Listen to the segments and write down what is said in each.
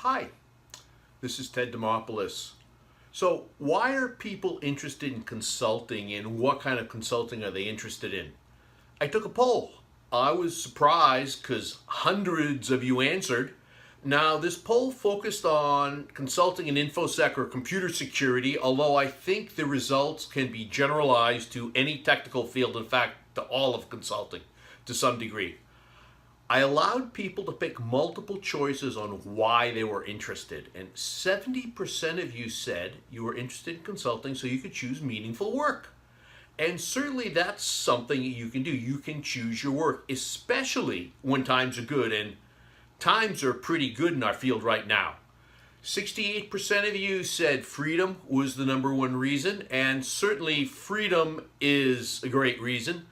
Hi, this is Ted Demopoulos. So why are people interested in consulting, and what kind of consulting are they interested in? I took a poll. I was surprised because hundreds of you answered. Now, this poll focused on consulting in Infosec or computer security, although I think the results can be generalized to any technical field, in fact, to all of consulting to some degree. I allowed people to pick multiple choices on why they were interested, and 70% of you said you were interested in consulting so you could choose meaningful work. And certainly that's something you can do. You can choose your work, especially when times are good, and times are pretty good in our field right now. 68% of you said freedom was the number one reason, and certainly freedom is a great reason.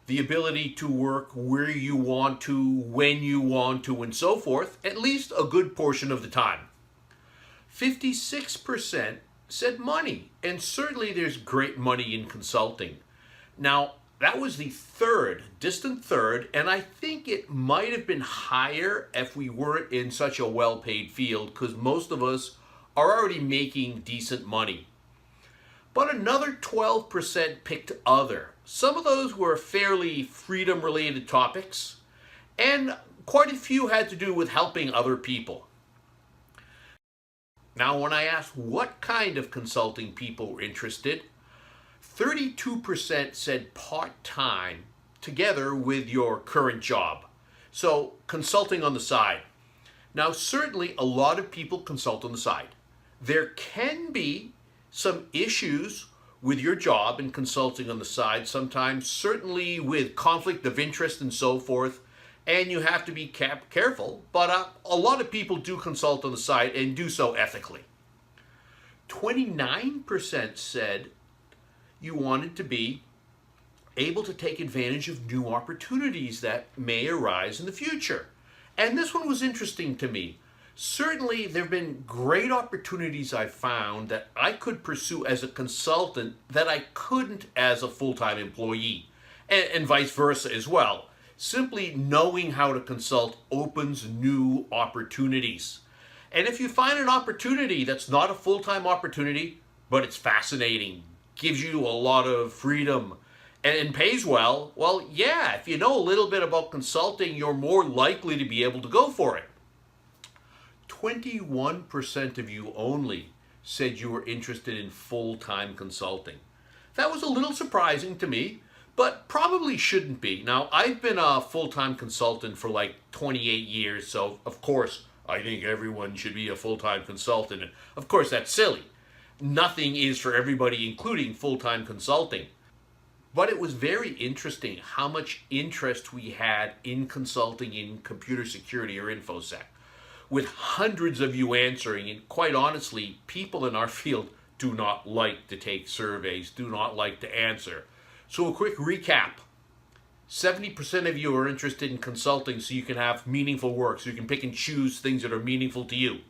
The ability to work where you want to, when you want to, and so forth, at least a good portion of the time. 56% said money, and certainly there's great money in consulting. Now, that was the distant third, and I think it might have been higher if we weren't in such a well-paid field, because most of us are already making decent money. But another 12% picked other. Some of those were fairly freedom-related topics, and quite a few had to do with helping other people. Now, when I asked what kind of consulting people were interested, 32% said part-time together with your current job. So, consulting on the side. Now, certainly a lot of people consult on the side. There can be some issues with your job and consulting on the side sometimes, certainly with conflict of interest and so forth, and you have to be careful, but a lot of people do consult on the side and do so ethically. 29% said you wanted to be able to take advantage of new opportunities that may arise in the future. And this one was interesting to me. Certainly, there have been great opportunities I found that I could pursue as a consultant that I couldn't as a full-time employee, and vice versa as well. Simply knowing how to consult opens new opportunities. And if you find an opportunity that's not a full-time opportunity, but it's fascinating, gives you a lot of freedom, and pays well, well, yeah, if you know a little bit about consulting, you're more likely to be able to go for it. 21% of you only said you were interested in full-time consulting. That was a little surprising to me, but probably shouldn't be. Now, I've been a full-time consultant for like 28 years, so of course, I think everyone should be a full-time consultant. And of course, that's silly. Nothing is for everybody, including full-time consulting. But it was very interesting how much interest we had in consulting in computer security or Infosec, with hundreds of you answering, and quite honestly, people in our field do not like to take surveys, do not like to answer. So a quick recap. 70% of you are interested in consulting so you can have meaningful work, so you can pick and choose things that are meaningful to you.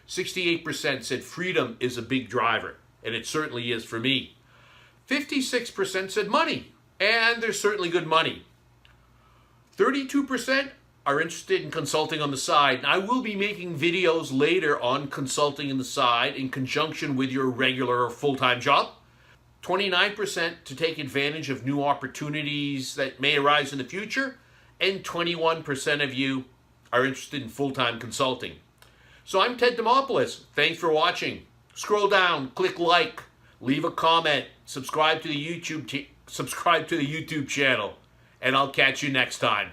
68% said freedom is a big driver, and it certainly is for me. 56% said money, and there's certainly good money. 32% are interested in consulting on the side. And I will be making videos later on consulting on the side in conjunction with your regular or full-time job. 29% to take advantage of new opportunities that may arise in the future, and 21% of you are interested in full-time consulting. So I'm Ted Demopoulos. Thanks for watching. Scroll down, click like, leave a comment, subscribe to the YouTube channel, and I'll catch you next time.